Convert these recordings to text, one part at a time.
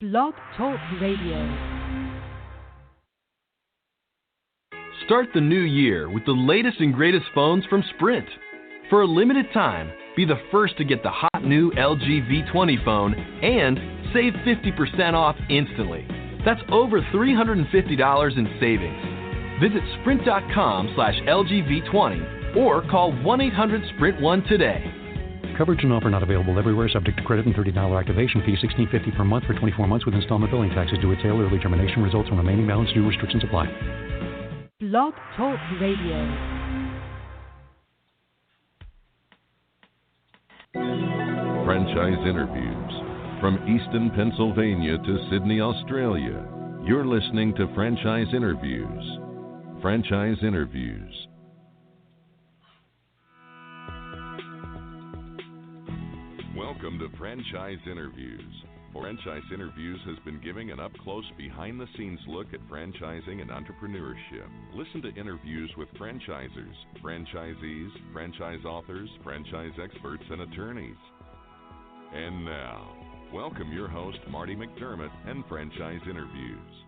Blog Talk Radio. Start the new year with the latest and greatest phones from Sprint. For a limited time, be the first to get the hot new LG V20 phone and save 50% off instantly. That's over $350 in savings. Visit sprint.com/LGV20 or call 1-800-SPRINT1 today. Coverage and offer not available everywhere, subject to credit and $30 activation fee, $16.50 per month for 24 months with installment billing taxes due at sale. Early termination results in remaining balance due. Restrictions apply. Blog Talk Radio. Franchise interviews. From Easton, Pennsylvania to Sydney, Australia, you're listening to Franchise Interviews. Franchise Interviews. Welcome to Franchise Interviews. Franchise Interviews has been giving an up-close, behind-the-scenes look at franchising and entrepreneurship. Listen to interviews with franchisers, franchisees, franchise authors, franchise experts, and attorneys. And now, welcome your host, Marty McDermott, and Franchise Interviews.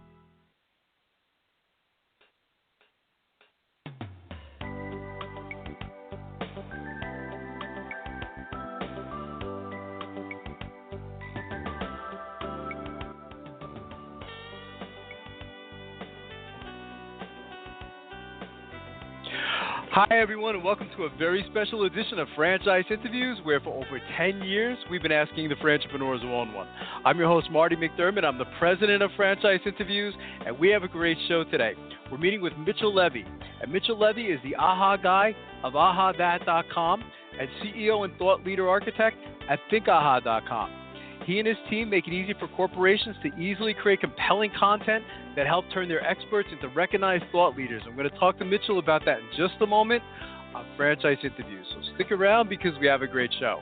Hi everyone, and welcome to a very special edition of Franchise Interviews, where for over 10 years we've been asking the Franchipreneurs who own one. I'm your host, Marty McDermott. I'm the president of Franchise Interviews, and we have a great show today. We're meeting with Mitchell Levy, and Mitchell Levy is the AHA guy of AHAThat.com and CEO and thought leader architect at ThinkAHA.com. He and his team make it easy for corporations to easily create compelling content that help turn their experts into recognized thought leaders. I'm going to talk to Mitchell about that in just a moment on Franchise Interviews. So stick around because we have a great show.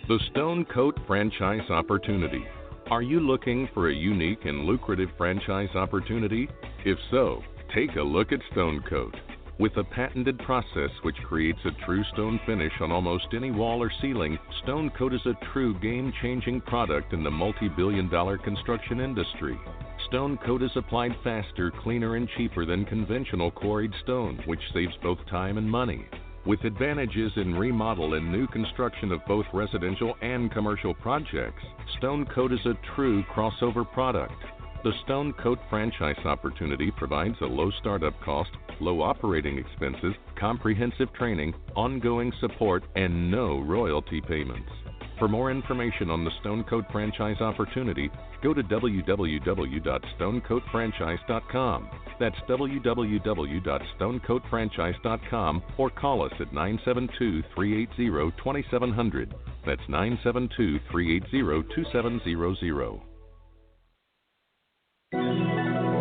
The Stone Coat Franchise Opportunity. Are you looking for a unique and lucrative franchise opportunity? If so, take a look at Stone Coat. With a patented process which creates a true stone finish on almost any wall or ceiling, Stone Coat is a true game-changing product in the multi-billion-dollar construction industry. Stone Coat is applied faster, cleaner, and cheaper than conventional quarried stone, which saves both time and money. With advantages in remodel and new construction of both residential and commercial projects, Stone Coat is a true crossover product. The Stone Coat franchise opportunity provides a low startup cost, low operating expenses, comprehensive training, ongoing support, and no royalty payments. For more information on the Stone Coat franchise opportunity, go to www.stonecoatfranchise.com. That's www.stonecoatfranchise.com, or call us at 972-380-2700. That's 972-380-2700.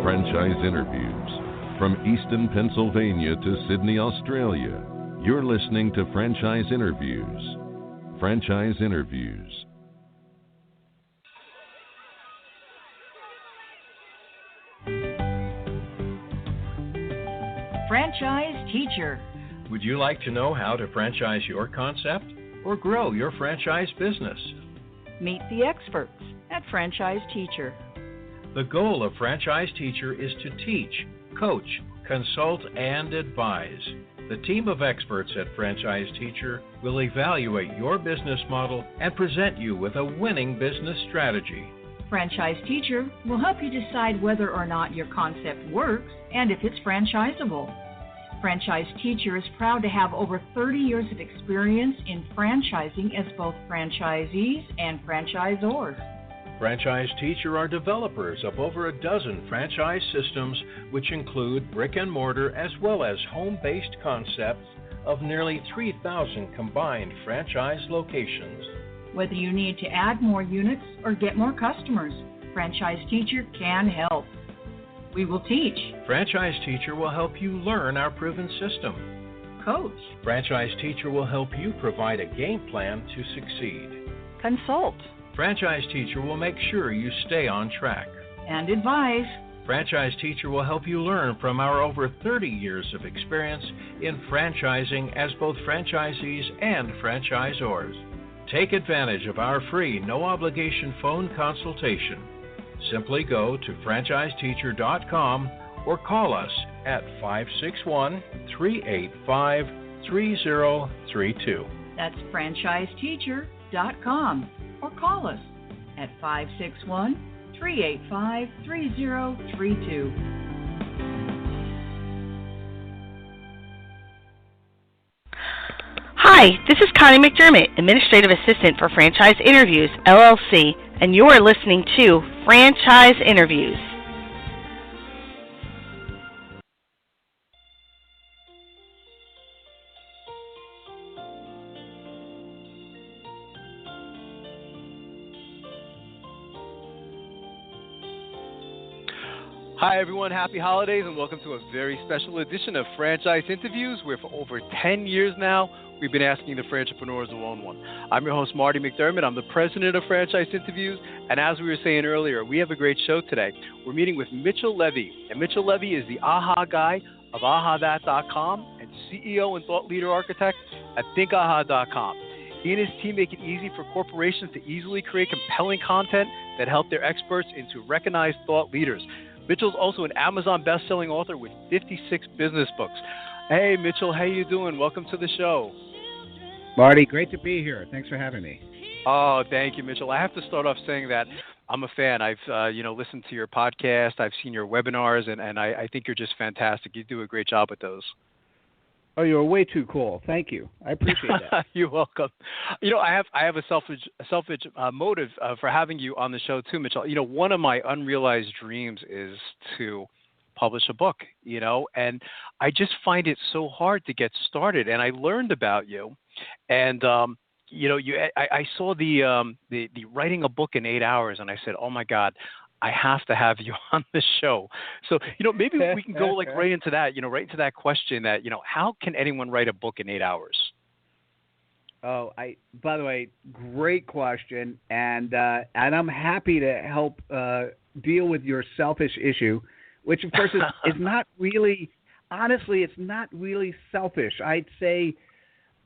Franchise Interviews. From Easton, Pennsylvania to Sydney, Australia, you're listening to Franchise Interviews. Franchise Interviews. Franchise Teacher. Would you like to know how to franchise your concept or grow your franchise business? Meet the experts at Franchise Teacher. The goal of Franchise Teacher is to teach, coach, consult, and advise. The team of experts at Franchise Teacher will evaluate your business model and present you with a winning business strategy. Franchise Teacher will help you decide whether or not your concept works and if it's franchisable. Franchise Teacher is proud to have over 30 years of experience in franchising as both franchisees and franchisors. Franchise Teacher are developers of over a dozen franchise systems, which include brick and mortar as well as home-based concepts of nearly 3,000 combined franchise locations. Whether you need to add more units or get more customers, Franchise Teacher can help. We will teach. Franchise Teacher will help you learn our proven system. Coach. Franchise Teacher will help you provide a game plan to succeed. Consult. Franchise Teacher will make sure you stay on track. And advise. Franchise Teacher will help you learn from our over 30 years of experience in franchising as both franchisees and franchisors. Take advantage of our free, no-obligation phone consultation. Simply go to franchiseteacher.com or call us at 561-385-3032. That's franchiseteacher.com or call us at 561-385-3032. Hi, this is Connie McDermott, Administrative Assistant for Franchise Interviews, LLC, and you're listening to Franchise Interviews. Hi everyone, happy holidays and welcome to a very special edition of Franchise Interviews, where for over 10 years now, we've been asking the Franchipreneurs who own one. I'm your host, Marty McDermott. I'm the president of Franchise Interviews, and as we were saying earlier, we have a great show today. We're meeting with Mitchell Levy, and Mitchell Levy is the AHA guy of AHAThat.com and CEO and thought leader architect at ThinkAHA.com. He and his team make it easy for corporations to easily create compelling content that help their experts into recognized thought leaders. Mitchell's also an Amazon best-selling author with 56 business books. Hey, Mitchell, how you doing? Welcome to the show. Marty, great to be here. Thanks for having me. Oh, thank you, Mitchell. I have to start off saying that I'm a fan. I've listened to your podcast. I've seen your webinars, and I think you're just fantastic. You do a great job with those. Oh, you're way too cool. Thank you. I appreciate that. You're welcome. I have a selfish motive for having you on the show too, Mitchell. One of my unrealized dreams is to publish a book. And I just find it so hard to get started. And I learned about you, and I saw the writing a book in 8 hours, and I said, oh my God, I have to have you on the show. So, maybe we can go right into that, right into that question that, how can anyone write a book in 8 hours? Oh, by the way, great question. And I'm happy to help deal with your selfish issue, which of course is not really, honestly, it's not really selfish. I'd say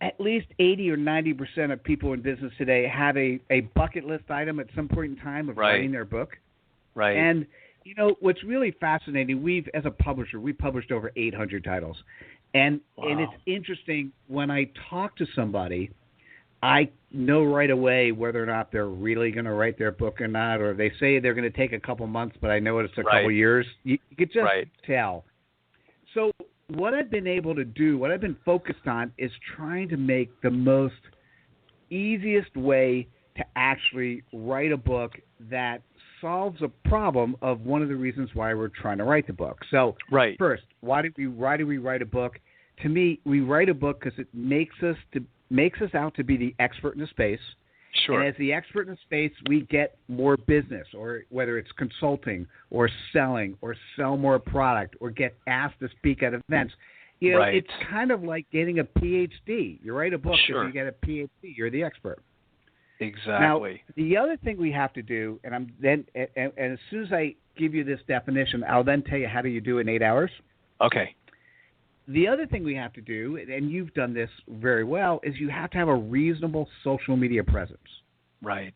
at least 80 or 90% of people in business today have a bucket list item at some point in time of writing their book. Right. And, what's really fascinating, as a publisher, we published over 800 titles. And it's interesting, when I talk to somebody, I know right away whether or not they're really going to write their book or not, or they say they're going to take a couple months, but I know it's a couple years. You could just tell. So what I've been able to do, what I've been focused on, is trying to make the most easiest way to actually write a book that solves a problem of one of the reasons why we're trying to write the book. So first, why do we write a book? To me, we write a book because it makes us out to be the expert in the space. Sure. And as the expert in the space, we get more business, or whether it's consulting or selling or sell more product or get asked to speak at events. It's kind of like getting a PhD. You write a book because you get a PhD. You're the expert. Exactly. Now, the other thing we have to do, and as soon as I give you this definition, I'll then tell you how do you do it in 8 hours. Okay. The other thing we have to do, and you've done this very well, is you have to have a reasonable social media presence. Right.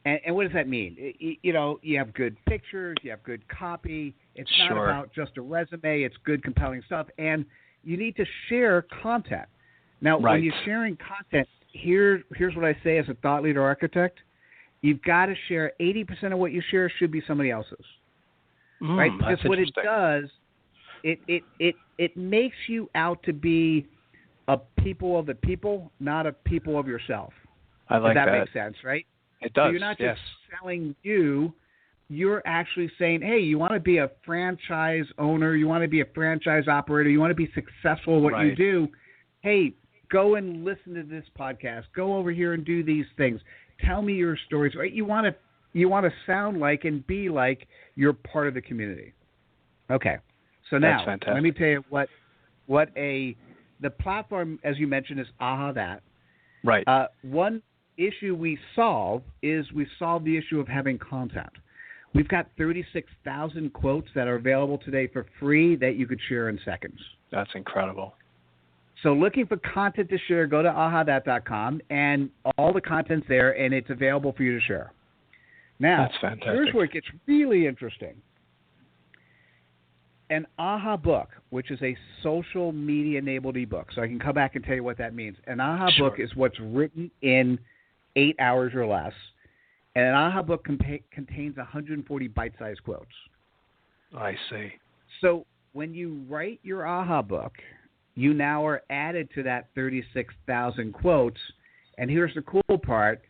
And what does that mean? You have good pictures, you have good copy. It's not about just a resume. It's good, compelling stuff. And you need to share content. Now, when you're sharing content, here's what I say as a thought leader architect. You've got to share 80% of what you share should be somebody else's. Right? Because what it does, it makes you out to be a people of the people, not a people of yourself. I like that. That makes sense, right? It does. So you're not just selling you. You're actually saying, hey, you want to be a franchise owner, you want to be a franchise operator, you want to be successful at what you do. Hey, go and listen to this podcast. Go over here and do these things. Tell me your stories. Right? You want to sound like and be like you're part of the community. Okay. So now let me tell you what the platform, as you mentioned, is AHA That. Right. One issue we solve is the issue of having content. We've got 36,000 quotes that are available today for free that you could share in seconds. That's incredible. So looking for content to share, go to ahathat.com, and all the content's there, and it's available for you to share. Now, that's fantastic. Here's where it gets really interesting. An AHA book, which is a social media-enabled ebook, so I can come back and tell you what that means. An AHA book is what's written in 8 hours or less, and an AHA book contains 140 bite-sized quotes. I see. So when you write your AHA book, you now are added to that 36,000 quotes, and here's the cool part.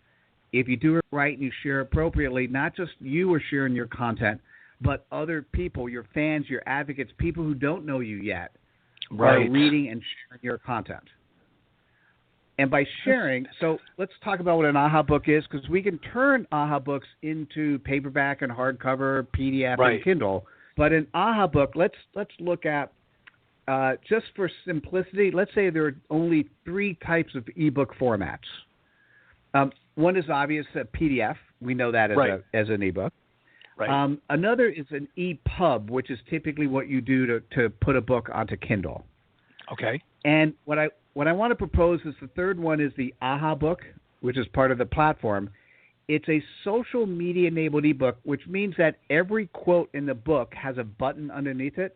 If you do it right and you share appropriately, not just you are sharing your content, but other people, your fans, your advocates, people who don't know you yet, are reading and sharing your content. And by sharing, so let's talk about what an AHA book is, because we can turn AHA books into paperback and hardcover, PDF, and Kindle. But an AHA book, let's look at, just for simplicity, let's say there are only 3 types of ebook formats. One is obvious, a PDF. We know that as an ebook. Right. Another is an EPUB, which is typically what you do to put a book onto Kindle. Okay. And what I want to propose is the third one is the AHA book, which is part of the platform. It's a social media-enabled ebook, which means that every quote in the book has a button underneath it,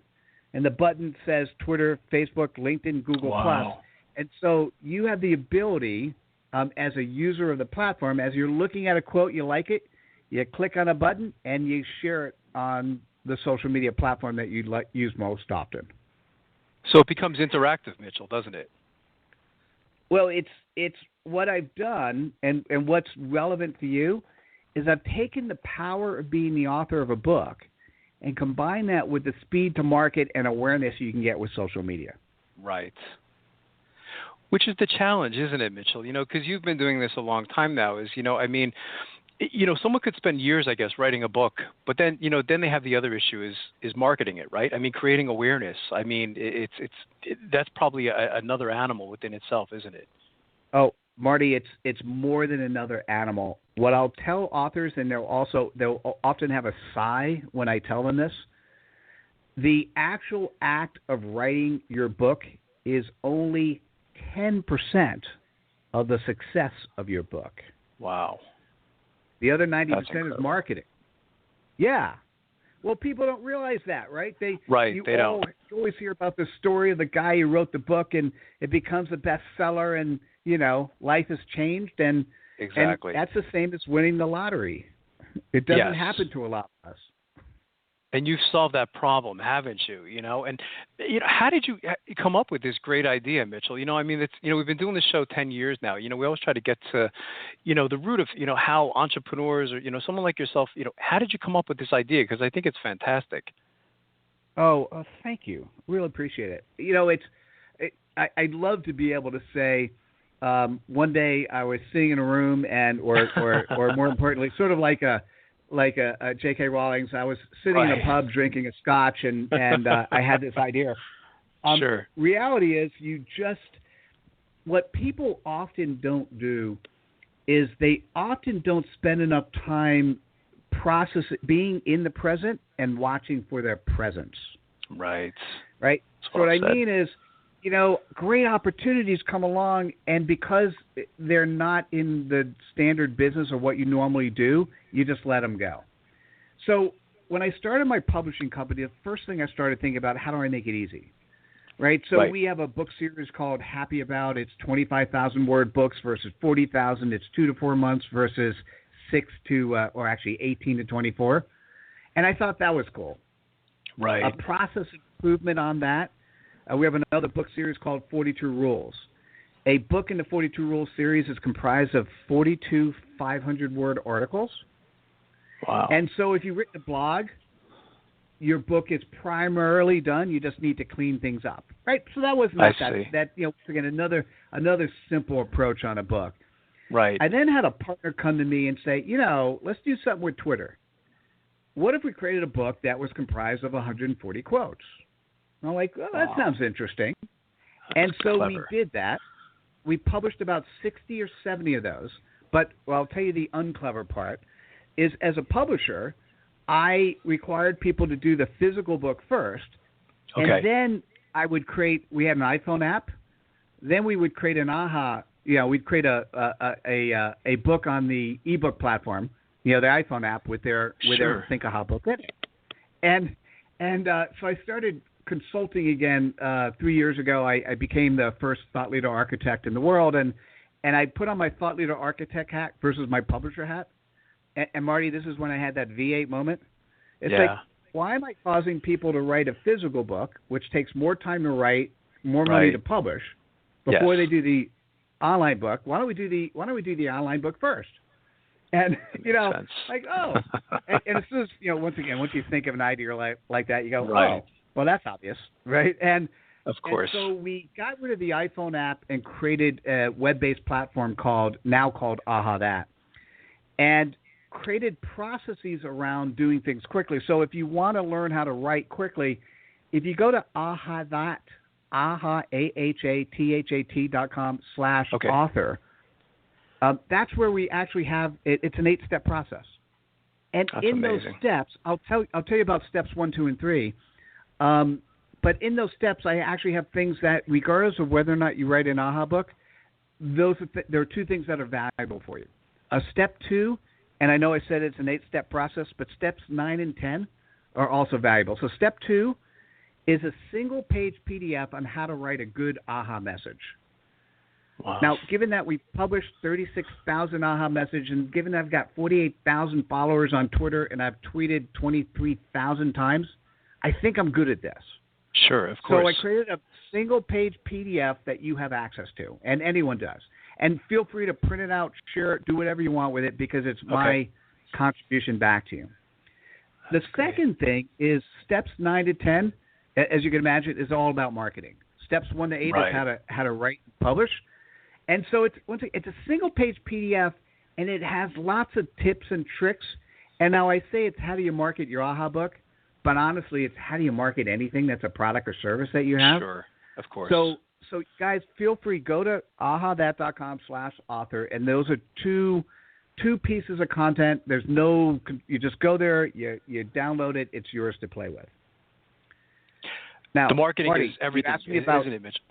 and the button says Twitter, Facebook, LinkedIn, Google+. And so you have the ability, as a user of the platform, as you're looking at a quote, you like it, you click on a button, and you share it on the social media platform that you use most often. So it becomes interactive, Mitchell, doesn't it? Well, it's what I've done, and what's relevant to you is I've taken the power of being the author of a book and combine that with the speed to market and awareness you can get with social media. Right. Which is the challenge, isn't it, Mitchell? Because you've been doing this a long time now. Someone could spend years, I guess, writing a book, but then they have the other issue is marketing it, right? I mean, creating awareness. I mean, that's probably another animal within itself, isn't it? Oh, Marty, it's more than another animal. What I'll tell authors, and they'll often have a sigh when I tell them this, the actual act of writing your book is only 10% of the success of your book. Wow. The other 90% is marketing. Yeah. Well, people don't realize that, right? They don't. You always hear about the story of the guy who wrote the book, and it becomes a bestseller, and life has changed, and exactly. And that's the same as winning the lottery. It doesn't happen to a lot of us. And you've solved that problem, haven't you? And how did you come up with this great idea, Mitchell? We've been doing this show 10 years now. We always try to get to, the root of, how entrepreneurs or, someone like yourself, how did you come up with this idea? Because I think it's fantastic. Oh, thank you. Really appreciate it. I'd love to be able to say, one day I was sitting in a room or more importantly, sort of like a J.K. Rowling's. I was sitting in a pub drinking a scotch, and I had this idea. Sure. Reality is, what people often don't do is they often don't spend enough time being in the present and watching for their presence. Right. Right. So what I mean is, great opportunities come along, and because they're not in the standard business or what you normally do, you just let them go. So when I started my publishing company, the first thing I started thinking about, how do I make it easy? Right? So we have a book series called Happy About. It's 25,000 word books versus 40,000. It's 2 to 4 months versus 18 to 24. And I thought that was cool. Right. A process improvement on that. We have another book series called 42 Rules. A book in the 42 Rules series is comprised of 42 500-word articles. Wow. And so if you've written a blog, your book is primarily done. You just need to clean things up, right? So that was not again, another simple approach on a book. Right. I then had a partner come to me and say, let's do something with Twitter. What if we created a book that was comprised of 140 quotes? I'm like, well, that sounds interesting. And so we did that. We published about 60 or 70 of those. But I'll tell you the unclever part is, as a publisher, I required people to do the physical book first, and then I would create. We had an iPhone app. Then we would create an AHA. We'd create a book on the ebook platform. The iPhone app with their Think AHA book in it. And so I started consulting again 3 years ago. I became the first thought leader architect in the world, and I put on my thought leader architect hat versus my publisher hat. And Marty, this is when I had that V8 moment. It's like, why am I causing people to write a physical book, which takes more time to write, more money to publish, before they do the online book? Why don't we do the online book first? And and as soon as once you think of an idea like that, you go, oh, well, that's obvious, right? And of course. And so we got rid of the iPhone app and created a web-based platform called AHA That, and created processes around doing things quickly. So if you want to learn how to write quickly, if you go to AHAThat, AHAThat.com/author, that's where we actually have it. It's an 8-step process, and that's in amazing. those steps, I'll tell you about steps 1, 2, and 3. But in those steps, I actually have things that, regardless of whether or not you write an AHA book, there are 2 things that are valuable for you. Step 2, and I know I said it's an 8-step process, but steps 9 and 10 are also valuable. So step 2 is a single-page PDF on how to write a good AHA message. Wow. Now, given that we published 36,000 AHA message, and given that I've got 48,000 followers on Twitter and I've tweeted 23,000 times, I think I'm good at this. Sure, of course. So I created a single-page PDF that you have access to, and anyone does. And feel free to print it out, share it, do whatever you want with it, because it's my contribution back to you. The second thing is steps 9 to 10, as you can imagine, is all about marketing. Steps 1 to 8 is how to write and publish. And so it's a single-page PDF, and it has lots of tips and tricks. And now I say it's how do you market your AHA book, but honestly, it's how do you market anything that's a product or service that you have. Sure, of course. So guys, feel free, go to ahathat.com/author, and those are two pieces of content. You just go there, you download it, it's yours to play with. Now, the marketing Marty, is everything, isn't it, Mitchell?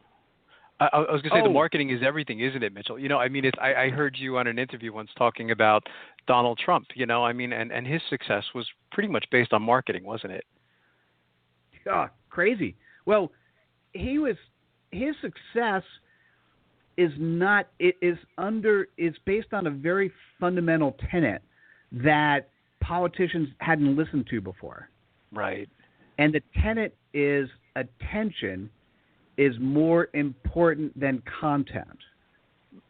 I was going to say the marketing is everything, isn't it, Mitchell? I heard you on an interview once talking about Donald Trump, and his success was pretty much based on marketing, wasn't it? Oh, crazy. Well, his success is based on a very fundamental tenet that politicians hadn't listened to before. Right. And the tenet is attention is more important than content.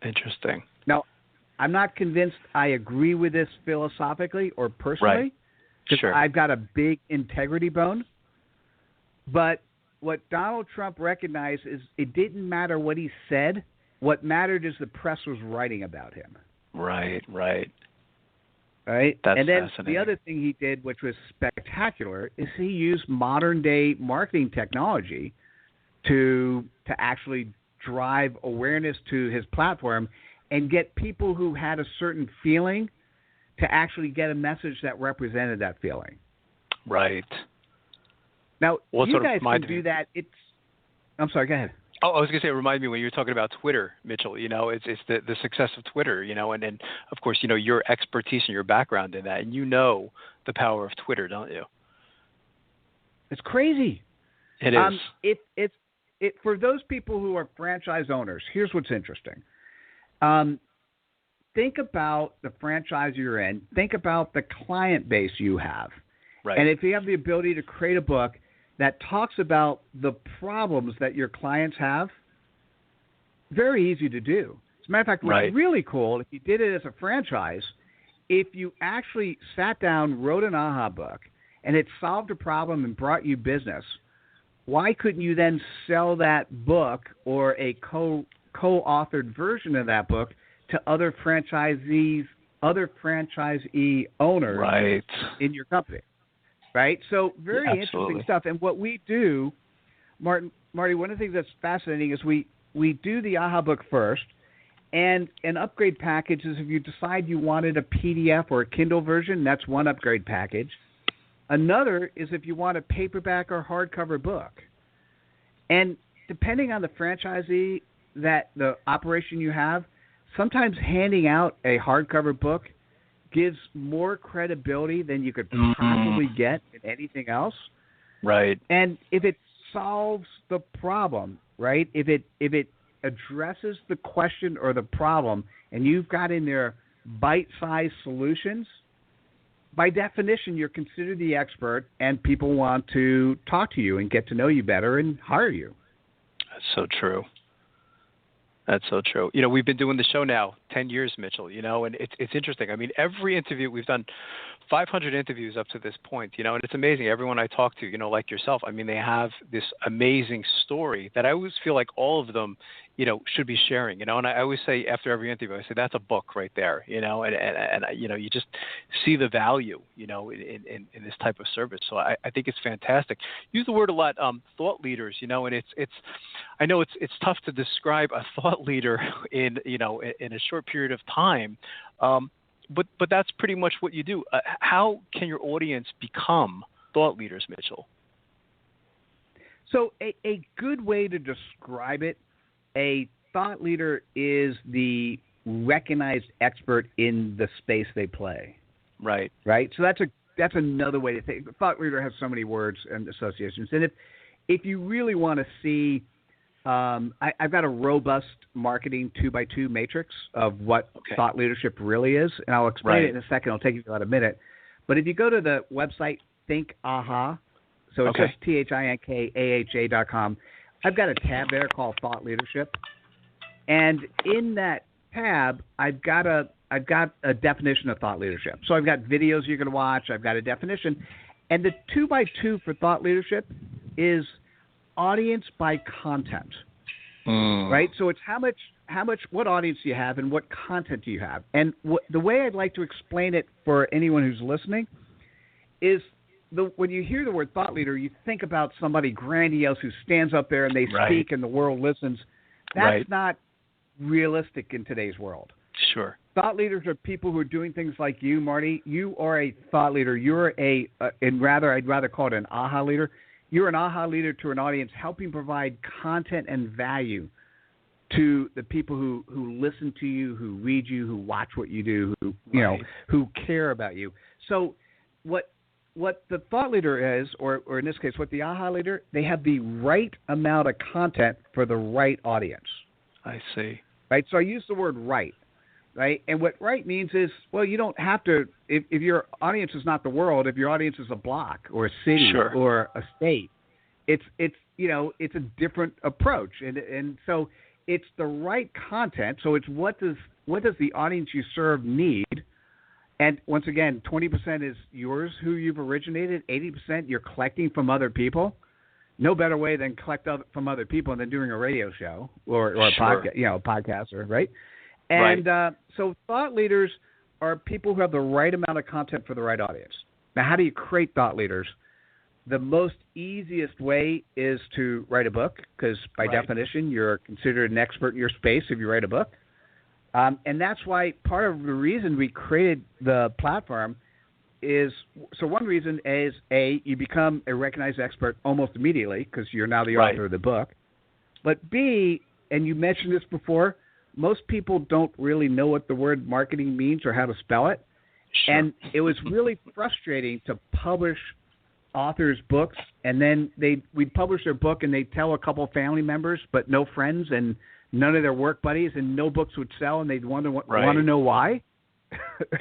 Interesting. Now, I'm not convinced I agree with this philosophically or personally, because I've got a big integrity bone. But what Donald Trump recognized is it didn't matter what he said. What mattered is the press was writing about him. Right. And then the other thing he did, which was spectacular, is he used modern-day marketing technology to actually drive awareness to his platform and get people who had a certain feeling to actually get a message that represented that feeling. Right. Now, you guys can do that. I'm sorry, go ahead. Oh, I was going to say, it reminded me when you were talking about Twitter, Mitchell, it's the success of Twitter, and then, of course, your expertise and your background in that, and the power of Twitter, don't you? It's crazy. It is. For those people who are franchise owners, here's what's interesting. Think about the franchise you're in. Think about the client base you have. Right. And if you have the ability to create a book that talks about the problems that your clients have, very easy to do. As a matter of fact, what's really cool, if you did it as a franchise, if you actually sat down, wrote an AHA book, and it solved a problem and brought you business, why couldn't you then sell that book or a co-authored version of that book to other franchisee owners in your company? Right? So very interesting stuff. And what we do, Marty, one of the things that's fascinating is we do the AHA book first, and an upgrade package is if you decide you wanted a PDF or a Kindle version, that's one upgrade package. Another is if you want a paperback or hardcover book. And depending on the franchisee, that the operation you have, sometimes handing out a hardcover book gives more credibility than you could possibly get in anything else. Right. And if it solves the problem, right? If it addresses the question or the problem, and you've got in there bite-sized solutions, by definition, you're considered the expert, and people want to talk to you and get to know you better and hire you. That's so true. That's so true. You know, we've been doing the show now 10 years, Mitchell, you know, and it's interesting. I mean, every interview, we've done 500 interviews up to this point, you know, and it's amazing. Everyone I talk to, you know, like yourself, I mean, they have this amazing story that I always feel like all of them, you know, should be sharing, you know, and I always say after every interview, I say, that's a book right there, you know, and you know, you just see the value, you know, in this type of service. So I think it's fantastic. Use the word a lot, thought leaders, you know, and it's I know it's tough to describe a thought leader in, you know, in a short period of time. But that's pretty much what you do. How can your audience become thought leaders, Mitchell? So a good way to describe it, a thought leader is the recognized expert in the space they play. Right. Right? So that's another way to think. The thought leader has so many words and associations. And if you really want to see, I've got a robust marketing 2x2 matrix of what thought leadership really is, and I'll explain it in a second. It'll take you about a minute. But if you go to the website Think Aha, so it's just ThinkAHA.com, I've got a tab there called Thought Leadership, and in that tab, I've got a definition of thought leadership. So I've got videos you're going to watch. I've got a definition, and the 2x2 for thought leadership is audience by content, right? So it's what audience do you have and what content do you have? And the way I'd like to explain it for anyone who's listening is when you hear the word thought leader, you think about somebody grandiose who stands up there and they speak and the world listens. That's not realistic in today's world. Sure. Thought leaders are people who are doing things like you, Marty. You are a thought leader. You're I'd rather call it an aha leader. You're an aha leader to an audience, helping provide content and value to the people who listen to you, who read you, who watch what you do, who you know, who care about you. So what the thought leader is, or in this case, what the aha leader, they have the right amount of content for the right audience. I see. Right? So I use the word right. Right? And what right means is, well, you don't have to, if your audience is not the world, if your audience is a block or a city or a state, it's you know, it's a different approach. And so it's the right content. So it's what does the audience you serve need? And once again, 20% is yours, who you've originated. 80% you're collecting from other people. No better way than collect from other people than doing a radio show or a podcast, you know, a podcaster, right? And so thought leaders are people who have the right amount of content for the right audience. Now, how do you create thought leaders? The most easiest way is to write a book, because by definition, you're considered an expert in your space if you write a book. And that's why part of the reason we created the platform is, so one reason is, A, you become a recognized expert almost immediately because you're now the author of the book. But B, and you mentioned this before, most people don't really know what the word marketing means or how to spell it. Sure. And it was really frustrating to publish authors' books, and then we'd publish their book and they'd tell a couple of family members, but no friends and none of their work buddies, and no books would sell, and they'd want to know why.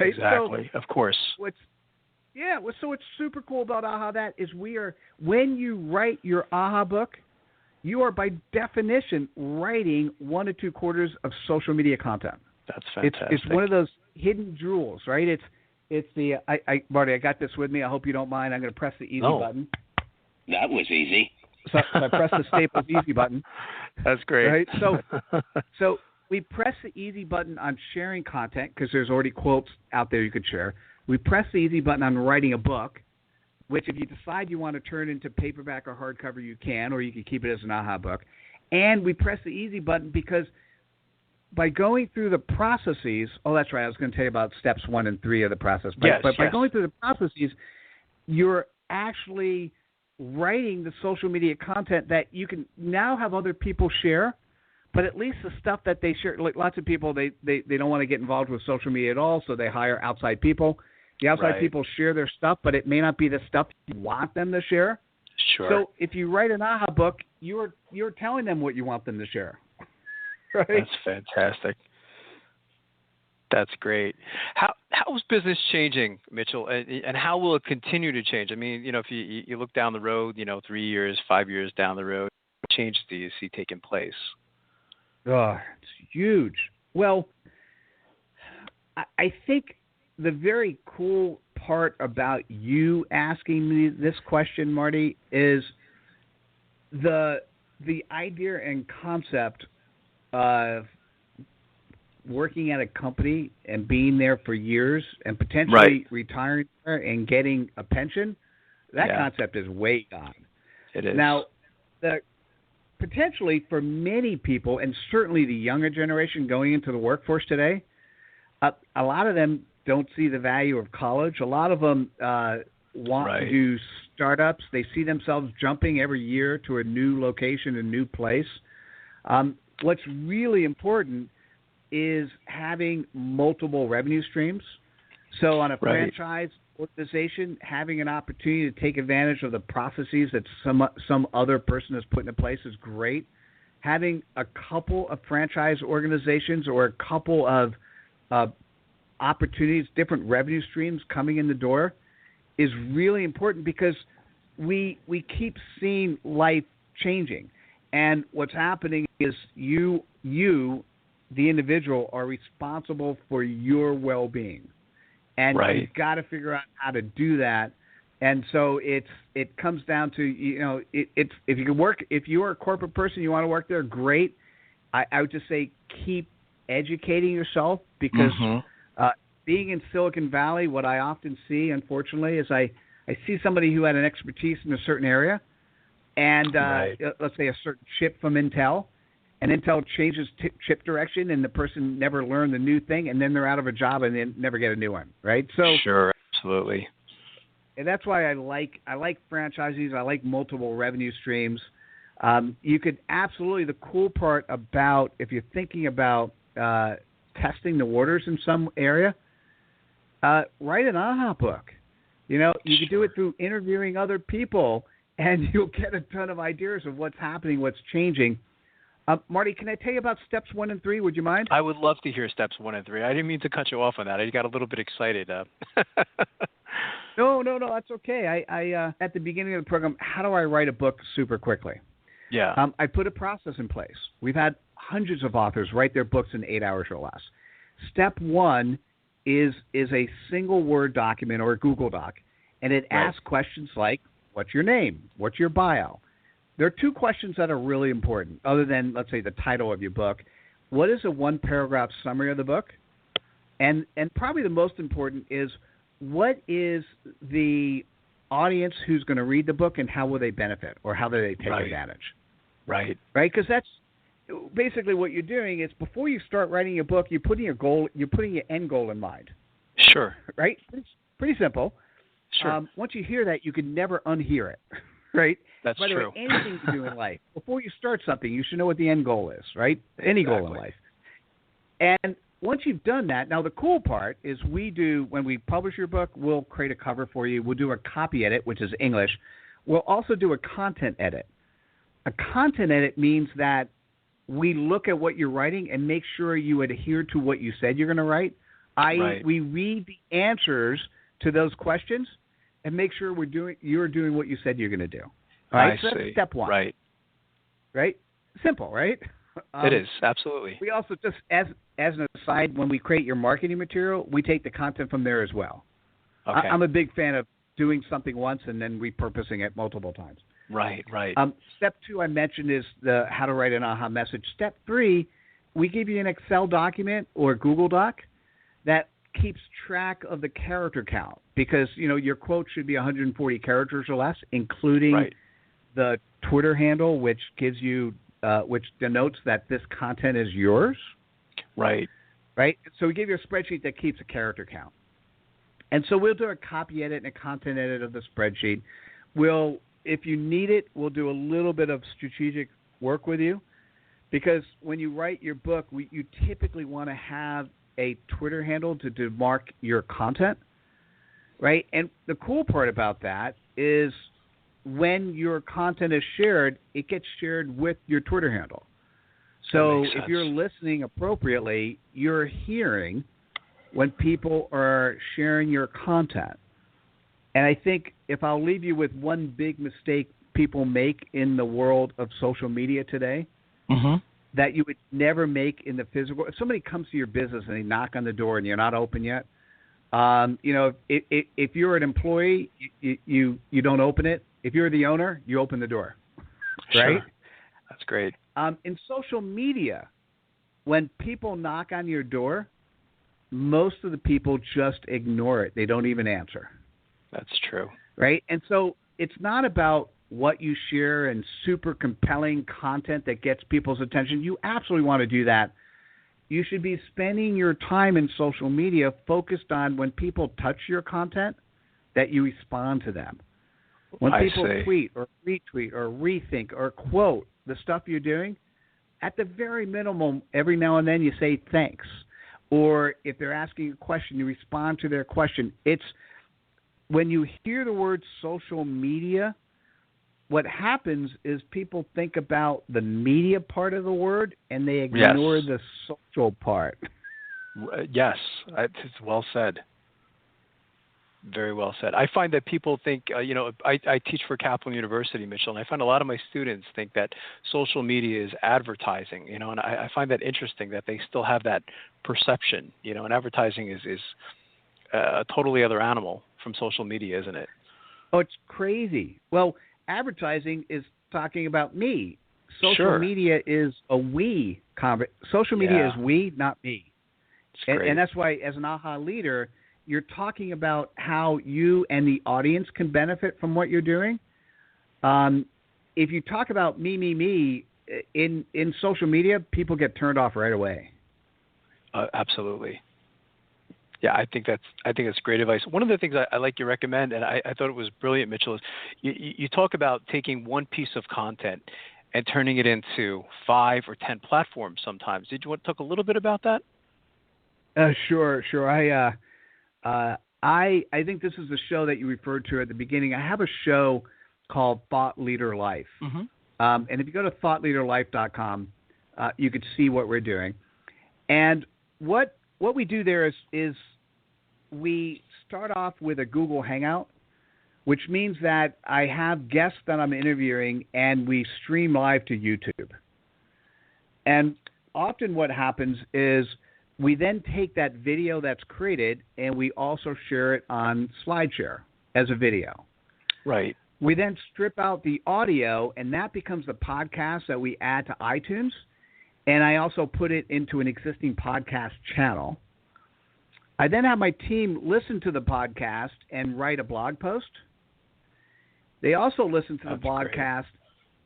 Exactly, so, of course. So what's super cool about AHA that is when you write your AHA book, you are by definition writing 1 to 2 quarters of social media content. That's fantastic. It's one of those hidden jewels, right? It's the Marty, I got this with me. I hope you don't mind. I'm going to press the easy button. That was easy. So I press the Staples easy button. That's great. Right? So we press the easy button on sharing content because there's already quotes out there you could share. We press the easy button on writing a book, which if you decide you want to turn into paperback or hardcover, you can, or you can keep it as an AHA book. And we press the easy button because by going through the processes, that's right, I was going to tell you about steps 1 and 3 of the process. But by going through the processes, you're actually writing the social media content that you can now have other people share, but at least the stuff that they share, like lots of people, they don't want to get involved with social media at all, so they hire outside people. The outside people share their stuff, but it may not be the stuff you want them to share. Sure. So if you write an AHA book, you're telling them what you want them to share. Right? That's fantastic. That's great. How is business changing, Mitchell, and how will it continue to change? I mean, if you look down the road, 3 years, 5 years down the road, what changes do you see taking place? Oh, it's huge. Well, I think the very cool part about you asking me this question, Marty, is the idea and concept of working at a company and being there for years and potentially retiring there and getting a pension. That concept is way gone. It is. Now, potentially for many people, and certainly the younger generation going into the workforce today, a lot of them don't see the value of college. A lot of them want to do startups. They see themselves jumping every year to a new location, a new place. What's really important is having multiple revenue streams. So on a franchise organization, having an opportunity to take advantage of the processes that some other person has put into place is great. Having a couple of franchise organizations or a couple of opportunities, different revenue streams coming in the door is really important because we keep seeing life changing. And what's happening is you, the individual, are responsible for your well-being. And you've got to figure out how to do that. And so it comes down to, if you can work, if you're a corporate person, you want to work there, great. I would just say keep educating yourself because being in Silicon Valley, what I often see, unfortunately, is I see somebody who had an expertise in a certain area and let's say a certain chip from Intel, and Intel changes chip direction, and the person never learned the new thing, and then they're out of a job and then never get a new one, right? So sure, absolutely. And that's why I like franchises. I like multiple revenue streams. You could absolutely, the cool part about if you're thinking about testing the waters in some area, write an AHA book. You could do it through interviewing other people, and you'll get a ton of ideas of what's happening, what's changing. Marty, can I tell you about steps 1 and 3? Would you mind? I would love to hear steps 1 and 3. I didn't mean to cut you off on that. I got a little bit excited. No, that's okay. I at the beginning of the program, how do I write a book super quickly? Yeah. I put a process in place. We've had hundreds of authors write their books in 8 hours or less. Step 1 is a single Word document or a Google Doc, and it asks questions like, what's your name? What's your bio? There are 2 questions that are really important, other than, let's say, the title of your book. What is a 1-paragraph summary of the book? And probably the most important is, what is the audience who's going to read the book and how will they benefit or how do they take advantage? Right? Because that's basically what you're doing is before you start writing your book, you're putting your end goal in mind. Sure. Right? Pretty simple. Sure. Once you hear that, you can never unhear it. Right? That's true. By the way, anything you do in life, before you start something, you should know what the end goal is, right? Any goal in life. And once you've done that, now the cool part is when we publish your book, we'll create a cover for you. We'll do a copy edit, which is English. We'll also do a content edit. A content edit means that we look at what you're writing and make sure you adhere to what you said you're going to write. We read the answers to those questions and make sure you're doing what you said you're going to do. All right? So that's step 1. Right? Simple, right? It is, absolutely. We also just, as an aside, when we create your marketing material, we take the content from there as well. Okay. I'm a big fan of doing something once and then repurposing it multiple times. Right. Step 2 I mentioned is the how to write an AHA message. Step 3, we give you an Excel document or Google Doc that keeps track of the character count because, your quote should be 140 characters or less, including the Twitter handle, which gives you, which denotes that this content is yours. Right. So we give you a spreadsheet that keeps a character count. And so we'll do a copy edit and a content edit of the spreadsheet. If you need it, we'll do a little bit of strategic work with you, because when you write your book, you typically want to have a Twitter handle to mark your content, right? And the cool part about that is when your content is shared, it gets shared with your Twitter handle. So if you're listening appropriately, you're hearing when people are sharing your content. And I think if I'll leave you with one big mistake people make in the world of social media today, that you would never make in the physical. If somebody comes to your business and they knock on the door and you're not open yet, if you're an employee, you don't open it. If you're the owner, you open the door, right? Sure. That's great. In social media, when people knock on your door, most of the people just ignore it. They don't even answer. That's true. Right? And so it's not about what you share and super compelling content that gets people's attention. You absolutely want to do that. You should be spending your time in social media focused on when people touch your content, that you respond to them. When people tweet or retweet or rethink or quote the stuff you're doing, at the very minimum, every now and then you say thanks. Or if they're asking a question, you respond to their question. It's when you hear the word social media, what happens is people think about the media part of the word and they ignore the social part. Yes, it's well said. Very well said. I find that people think, I teach for Kaplan University, Mitchell, and I find a lot of my students think that social media is advertising, and I find that interesting that they still have that perception, and advertising is a totally other animal from social media, isn't it? Oh, it's crazy. Well, advertising is talking about me. Social media is a we. Social media is we, not me. And that's why, as an AHA leader, you're talking about how you and the audience can benefit from what you're doing. If you talk about me, in social media, people get turned off right away. Absolutely. Yeah, I think that's great advice. One of the things I like you recommend, and I thought it was brilliant, Mitchell, is you talk about taking one piece of content and turning it into 5 or 10 platforms sometimes. Did you want to talk a little bit about that? Sure. I think this is the show that you referred to at the beginning. I have a show called Thought Leader Life. And if you go to thoughtleaderlife.com, you could see what we're doing. And what we do there is we start off with a Google Hangout, which means that I have guests that I'm interviewing and we stream live to YouTube. And often what happens is we then take that video that's created and we also share it on SlideShare as a video. Right. We then strip out the audio, and that becomes the podcast that we add to iTunes. And I also put it into an existing podcast channel. I then have my team listen to the podcast and write a blog post. They also listen to the podcast,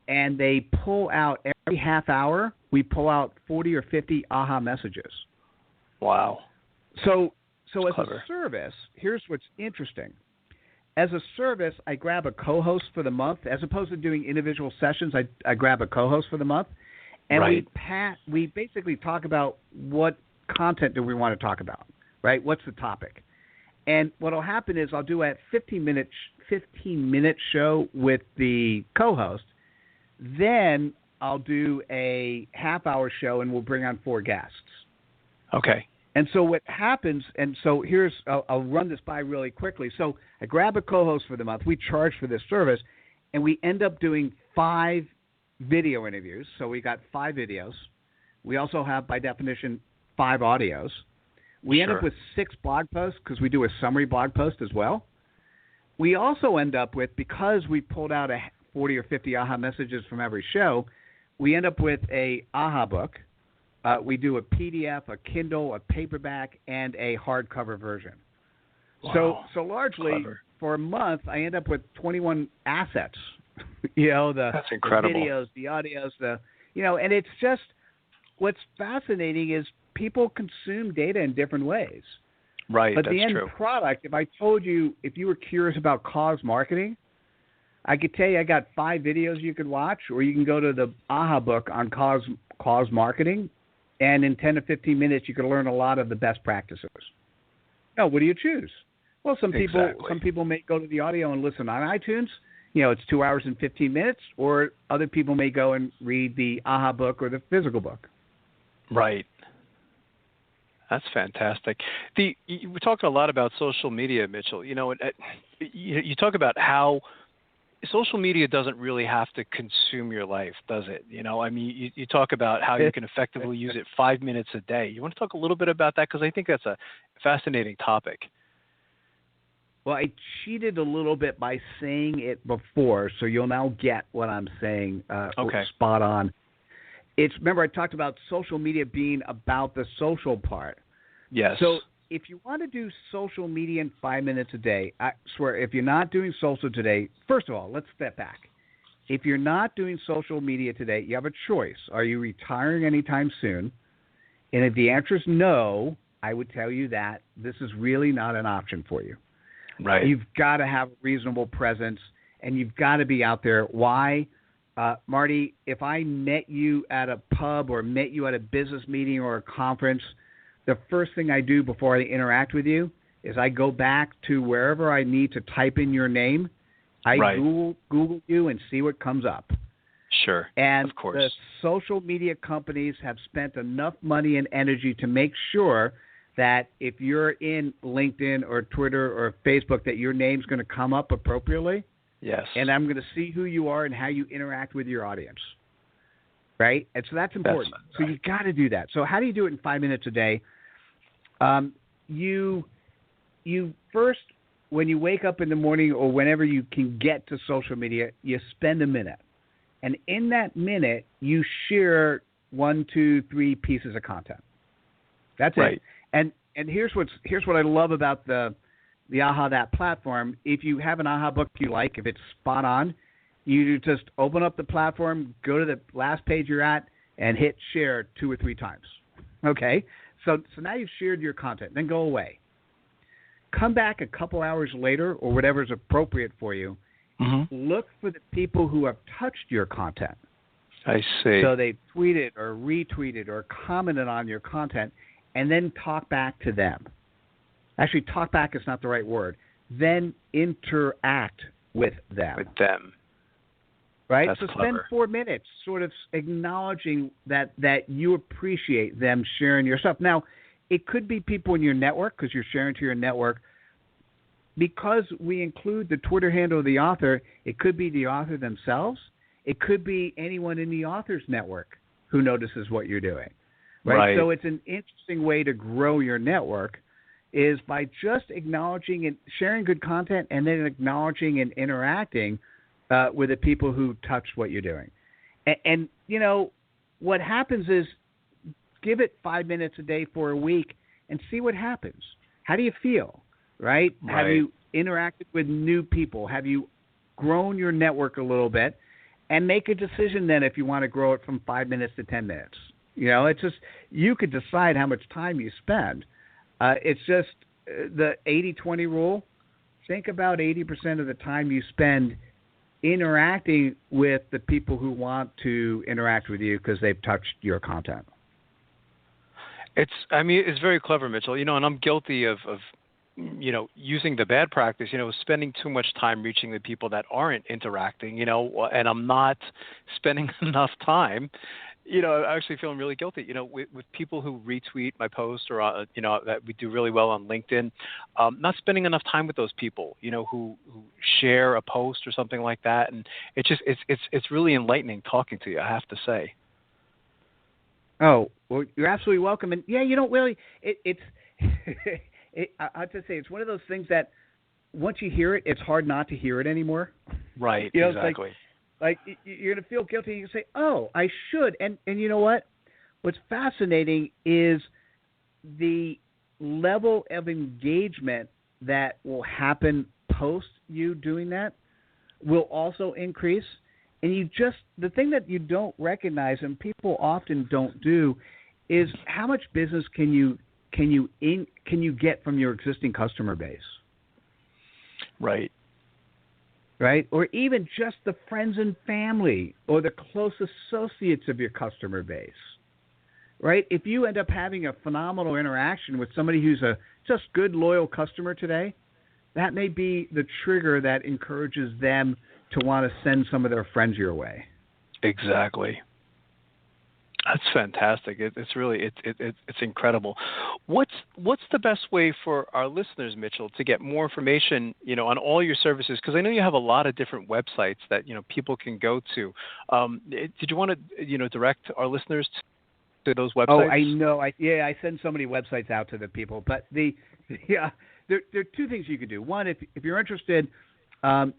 and they pull out every half hour, we pull out 40 or 50 AHA messages. Wow. So as clever. A service, here's what's interesting. As a service, I grab a co-host for the month. As opposed to doing individual sessions, I grab a co-host for the month. And we basically talk about what content do we want to talk about, right? What's the topic? And what will happen is I'll do a 15-minute show with the co-host. Then I'll do a half-hour show, and we'll bring on 4 guests. Okay. And so what happens, and so I'll run this by really quickly. So I grab a co-host for the month. We charge for this service, and we end up doing 5 video interviews. So we got 5 videos. We also have, by definition, 5 audios. We end up with 6 blog posts because we do a summary blog post as well. We also end up with, because we pulled out 40 or 50 AHA messages from every show, we end up with a AHA book. We do a PDF, a Kindle, a paperback, and a hardcover version. Wow. So largely, for a month, I end up with 21 assets. That's incredible. The videos, the audios, and it's just what's fascinating is people consume data in different ways. Right, But that's the end true. product, if I told you, if you were curious about cause marketing, I could tell you I got 5 videos you could watch, or you can go to the AHA book on cause marketing, and in 10 to 15 minutes you can learn a lot of the best practices. Now, what do you choose? Well, some people may go to the audio and listen on iTunes. It's 2 hours and 15 minutes, or other people may go and read the AHA book or the physical book. Right. That's fantastic. We're talking a lot about social media, Mitchell. You talk about how social media doesn't really have to consume your life, does it? You talk about how you can effectively use it 5 minutes a day. You want to talk a little bit about that? Because I think that's a fascinating topic. Well, I cheated a little bit by saying it before, so you'll now get what I'm saying spot on. Remember I talked about social media being about the social part. Yes. So if you want to do social media in 5 minutes a day, I swear, if you're not doing social today, first of all, let's step back. If you're not doing social media today, you have a choice. Are you retiring anytime soon? And if the answer is no, I would tell you that this is really not an option for you. Right. You've got to have a reasonable presence, and you've got to be out there. Why? Marty, if I met you at a pub or met you at a business meeting or a conference, the first thing I do before I interact with you is I go back to wherever I need to type in your name. I Google you and see what comes up. Sure, and of course. The social media companies have spent enough money and energy to make sure that if you're in LinkedIn or Twitter or Facebook, that your name's going to come up appropriately. Yes. And I'm going to see who you are and how you interact with your audience. Right? And so that's important. So you've got to do that. So how do you do it in 5 minutes a day? You first, when you wake up in the morning or whenever you can get to social media, you spend a minute. And in that minute, you share 1, 2, 3 pieces of content. That's it. And here's what I love about the AHA That platform. If you have an AHA book you like, if it's spot on, you just open up the platform, go to the last page you're at, and hit share 2 or 3 times. Okay? So now you've shared your content. Then go away. Come back a couple hours later or whatever's appropriate for you. Mm-hmm. Look for the people who have touched your content. I see. So they tweeted or retweeted or commented on your content, and then talk back to them. Actually, talk back is not the right word. Then interact with them. Right? That's so clever. Spend 4 minutes sort of acknowledging that you appreciate them sharing your stuff. Now, it could be people in your network because you're sharing to your network. Because we include the Twitter handle of the author, it could be the author themselves. It could be anyone in the author's network who notices what you're doing. Right? So it's an interesting way to grow your network is by just acknowledging and sharing good content and then acknowledging and interacting with the people who touch what you're doing. And what happens is give it 5 minutes a day for a week and see what happens. How do you feel, right? Have you interacted with new people? Have you grown your network a little bit? And make a decision then if you want to grow it from 5 minutes to 10 minutes. It's just you could decide how much time you spend. It's just the 80-20 rule. Think about 80% of the time you spend interacting with the people who want to interact with you because they've touched your content. It's very clever, Mitchell. And I'm guilty of using the bad practice, spending too much time reaching the people that aren't interacting, and I'm not spending enough time, actually feeling really guilty, with people who retweet my post or, that we do really well on LinkedIn, not spending enough time with those people, who share a post or something like that. And it's really enlightening talking to you, I have to say. Oh, well, you're absolutely welcome. And yeah, you don't really, I'll just say it's one of those things that once you hear it, it's hard not to hear it anymore. Right, exactly. Like you're going to feel guilty. You can say, oh, I should. And you know what? What's fascinating is the level of engagement that will happen post you doing that will also increase. And the thing that you don't recognize and people often don't do is how much business can you can you get from your existing customer base? Right. Right? Or even just the friends and family or the close associates of your customer base. Right? If you end up having a phenomenal interaction with somebody who's a just good, loyal customer today, that may be the trigger that encourages them to want to send some of their friends your way. Exactly. That's fantastic. It's really it's incredible. What's the best way for our listeners, Mitchell, to get more information, on all your services? Because I know you have a lot of different websites that people can go to. Did you want to direct our listeners to those websites? Oh, I know. I send so many websites out to the people, but there are two things you can do. One, if you're interested,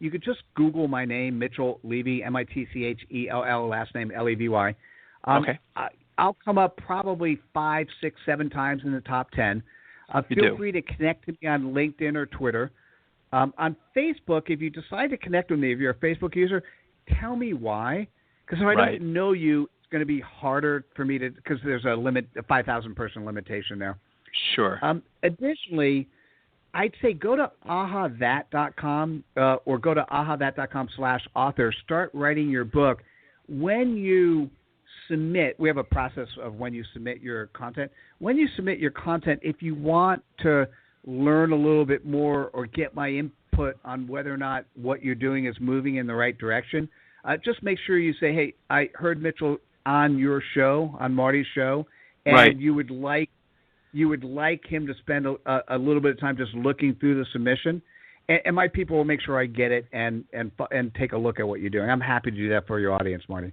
you could just Google my name, Mitchell Levy, Mitchell, last name Levy. Okay. I'll come up probably 5, 6, 7 times in the top 10. Feel free to connect to me on LinkedIn or Twitter. On Facebook, if you decide to connect with me, if you're a Facebook user, tell me why. Because if I don't know you, it's going to be harder for me to, because there's a 5,000 person limitation there. Sure. Additionally, I'd say go to ahathat.com or go to ahathat.com/author. Start writing your book. When you submit, we have a process of when you submit your content. When you submit your content, if you want to learn a little bit more or get my input on whether or not what you're doing is moving in the right direction, just make sure you say, hey, I heard Mitchell on your show, on Marty's show, and you would like him to spend a little bit of time just looking through the submission. And my people will make sure I get it and take a look at what you're doing. I'm happy to do that for your audience, Marty.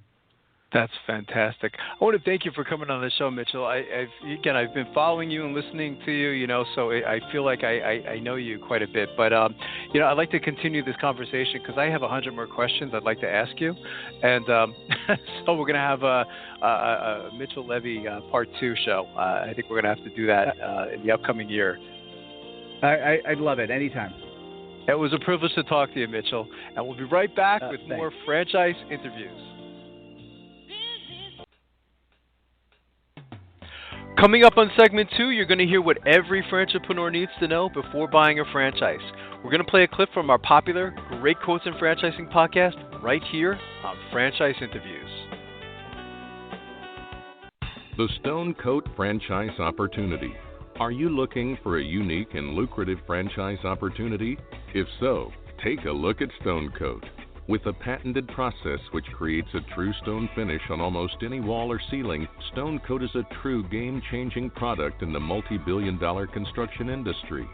That's fantastic. I want to thank you for coming on the show, Mitchell. I've been following you and listening to you, so I feel like I know you quite a bit. But, I'd like to continue this conversation because I have 100 more questions I'd like to ask you. And so we're going to have a Mitchell Levy Part 2 show. I think we're going to have to do that in the upcoming year. I'd love it. Anytime. It was a privilege to talk to you, Mitchell. And we'll be right back with more franchise interviews. Coming up on segment 2, you're going to hear what every franchipreneur needs to know before buying a franchise. We're going to play a clip from our popular Great Quotes in Franchising podcast right here on Franchise Interviews. The Stone Coat Franchise Opportunity. Are you looking for a unique and lucrative franchise opportunity? If so, take a look at Stone Coat. With a patented process which creates a true stone finish on almost any wall or ceiling, Stone Coat is a true game-changing product in the multi-billion-dollar construction industry.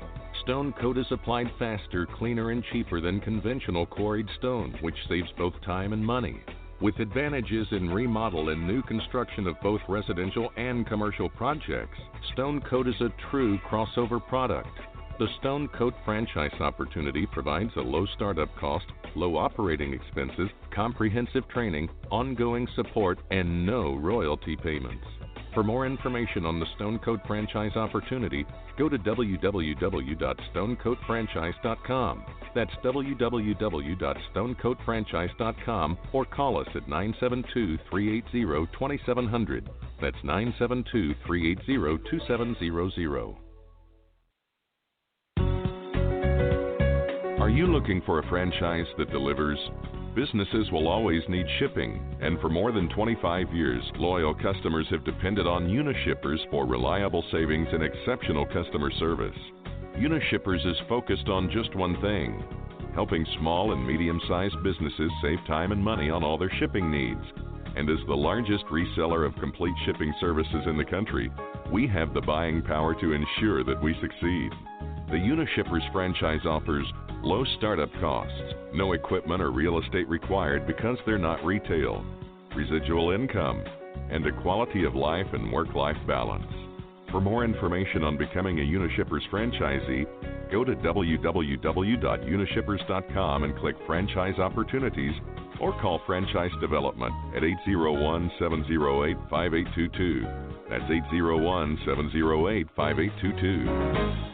Stone Coat is applied faster, cleaner, and cheaper than conventional quarried stone, which saves both time and money. With advantages in remodel and new construction of both residential and commercial projects, Stone Coat is a true crossover product. The Stone Coat franchise opportunity provides a low startup cost, low operating expenses, comprehensive training, ongoing support, and no royalty payments. For more information on the Stone Coat franchise opportunity, go to www.stonecoatfranchise.com. That's www.stonecoatfranchise.com or call us at 972-380-2700. That's 972-380-2700. Are you looking for a franchise that delivers? Businesses will always need shipping, and for more than 25 years, loyal customers have depended on Unishippers for reliable savings and exceptional customer service. Unishippers is focused on just one thing: helping small and medium-sized businesses save time and money on all their shipping needs. And as the largest reseller of complete shipping services in the country, we have the buying power to ensure that we succeed. The Unishippers franchise offers low startup costs, no equipment or real estate required because they're not retail, residual income, and a quality of life and work-life balance. For more information on becoming a Unishippers franchisee, go to www.unishippers.com and click Franchise Opportunities or call Franchise Development at 801-708-5822. That's 801-708-5822.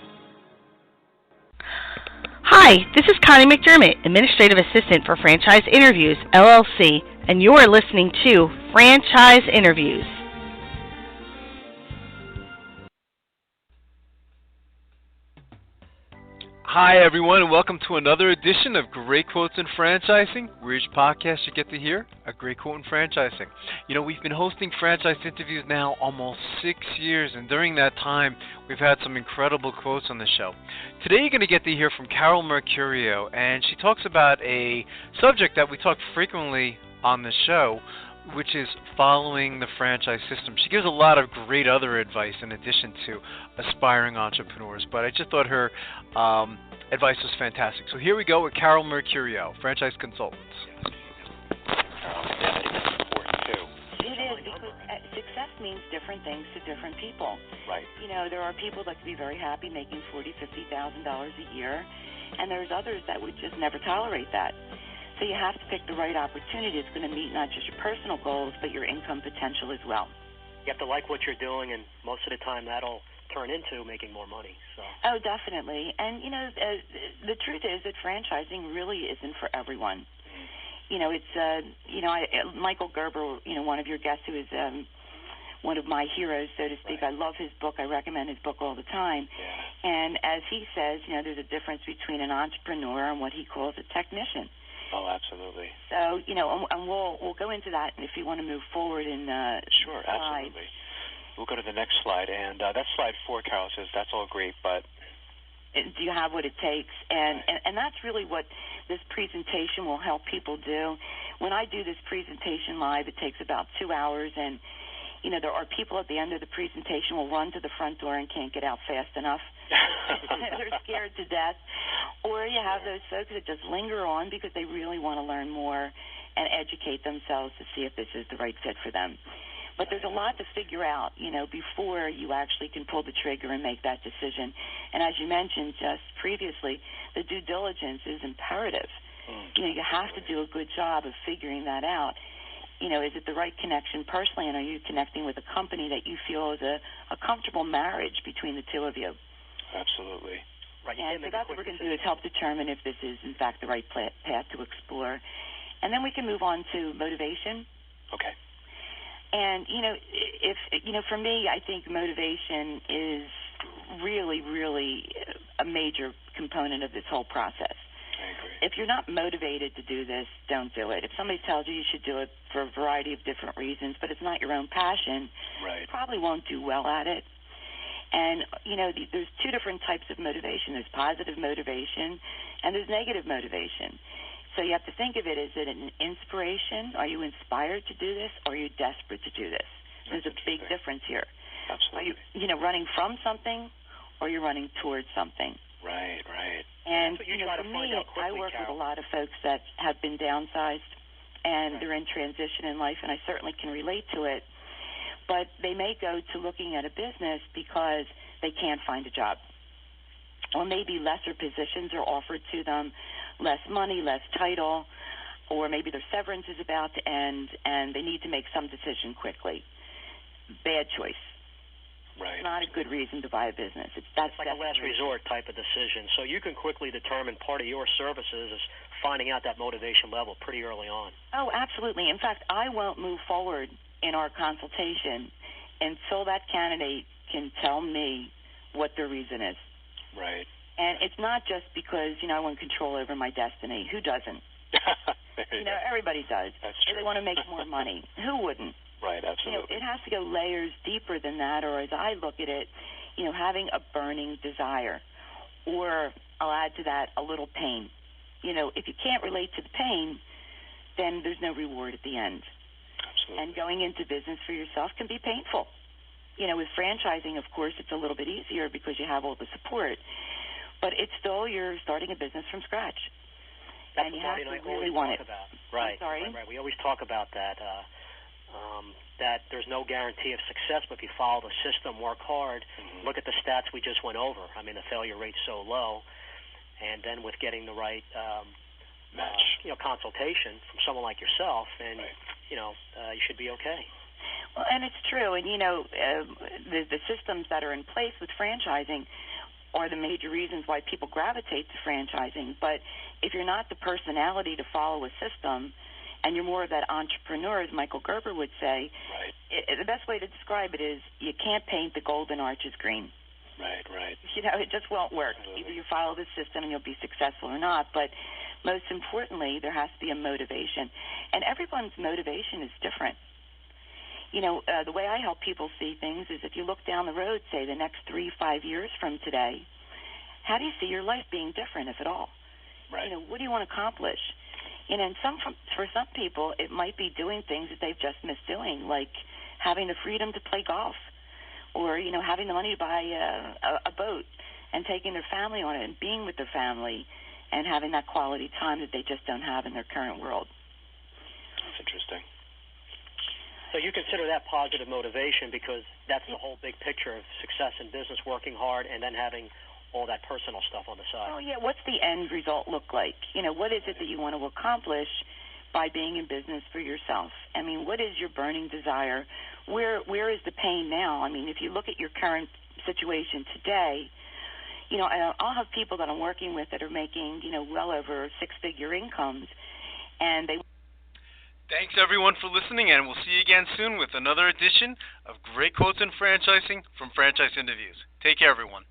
Hi, this is Connie McDermott, Administrative Assistant for Franchise Interviews, LLC, and you're listening to Franchise Interviews. Hi, everyone, and welcome to another edition of Great Quotes in Franchising, where each podcast you get to hear a great quote in franchising. You know, we've been hosting franchise interviews now almost 6 years, and during that time, we've had some incredible quotes on the show. Today, you're going to get to hear from Carol Mercurio, and she talks about a subject that we talk frequently on the show, which is following the franchise system. She gives a lot of great other advice in addition to aspiring entrepreneurs, but I just thought her advice was fantastic. So here we go with Carol Mercurio, franchise consultants. It is, because success means different things to different people. Right. You know, there are people that could be very happy making $40,000, $50,000 a year, and there's others that would just never tolerate that. So you have to pick the right opportunity that's going to meet not just your personal goals, but your income potential as well. You have to like what you're doing, and most of the time that'll turn into making more money. So. Oh, definitely. And, you know, the truth is that franchising really isn't for everyone. You know, it's, Michael Gerber, you know, one of your guests who is one of my heroes, so to speak. Right. I love his book. I recommend his book all the time. Yeah. And as he says, you know, there's a difference between an entrepreneur and what he calls a technician. Oh, absolutely. So, you know, and we'll go into that if you want to move forward in Sure, absolutely. We'll go to the next slide, and that's slide 4, Carol says, that's all great, but... Do you have what it takes? And that's really what this presentation will help people do. When I do this presentation live, it takes about 2 hours, and, you know, there are people at the end of the presentation will run to the front door and can't get out fast enough. They're scared to death. Or you have those folks that just linger on because they really want to learn more and educate themselves to see if this is the right fit for them. But there's a lot to figure out, you know, before you actually can pull the trigger and make that decision. And as you mentioned just previously, the due diligence is imperative. You know, you have to do a good job of figuring that out. You know, is it the right connection personally, and are you connecting with a company that you feel is a comfortable marriage between the two of you? Absolutely. Right. And so that's what we're going to do, is help determine if this is, in fact, the right path to explore. And then we can move on to motivation. Okay. And, you know, for me, I think motivation is really, really a major component of this whole process. I agree. If you're not motivated to do this, don't do it. If somebody tells you should do it for a variety of different reasons, but it's not your own passion, right, you probably won't do well at it. And, you know, there's two different types of motivation. There's positive motivation and there's negative motivation. So you have to think of it, is it an inspiration? Are you inspired to do this, or are you desperate to do this? There's a big difference here. Absolutely. Are you, running from something, or you're running towards something? Right, right. And, you know, for me, I work with a lot of folks that have been downsized, and they're in transition in life, and I certainly can relate to it. But they may go to looking at a business because they can't find a job. Or maybe lesser positions are offered to them, less money, less title, or maybe their severance is about to end and they need to make some decision quickly. Bad choice. Right. It's not a good reason to buy a business. It's like a last resort type of decision. So you can quickly determine part of your services is finding out that motivation level pretty early on. Oh, absolutely. In fact, I won't move forward in our consultation until that candidate can tell me what their reason is. Right. And it's not just because, you know, I want control over my destiny. Who doesn't? You know, everybody does. That's true. They want to make more money. Who wouldn't? Right, absolutely. You know, it has to go layers deeper than that, or as I look at it, you know, having a burning desire. Or I'll add to that a little pain. You know, if you can't relate to the pain, then there's no reward at the end. Absolutely. And going into business for yourself can be painful. You know, with franchising, of course, it's a little bit easier because you have all the support. But it's still, you're starting a business from scratch. That's and you what have Marty to and I really always want talk it. about. Right. Sorry? Right. We always talk about that, that there's no guarantee of success, but if you follow the system, work hard, look at the stats we just went over. I mean, the failure rate's so low. And then with getting the right match, consultation from someone like yourself, and, you should be okay. Well, and it's true. And, the systems that are in place with franchising are the major reasons why people gravitate to franchising. But if you're not the personality to follow a system, and you're more of that entrepreneur, as Michael Gerber would say, the best way to describe it is you can't paint the golden arches green. Right. You know, it just won't work. Either you follow the system and you'll be successful or not. But most importantly, there has to be a motivation. And everyone's motivation is different. You know, the way I help people see things is if you look down the road, say, the next 3-5 years from today, how do you see your life being different, if at all? Right. You know, what do you want to accomplish? You know, and for some people, it might be doing things that they've just missed doing, like having the freedom to play golf, or, you know, having the money to buy a boat and taking their family on it and being with their family and having that quality time that they just don't have in their current world. That's interesting. So you consider that positive motivation because that's the whole big picture of success in business, working hard, and then having all that personal stuff on the side. Oh, yeah. What's the end result look like? You know, what is it that you want to accomplish by being in business for yourself? I mean, what is your burning desire? Where is the pain now? I mean, if you look at your current situation today, you know, I'll have people that I'm working with that are making, you know, well over six-figure incomes, and they... Thanks, everyone, for listening, and we'll see you again soon with another edition of Great Quotes in Franchising from Franchise Interviews. Take care, everyone.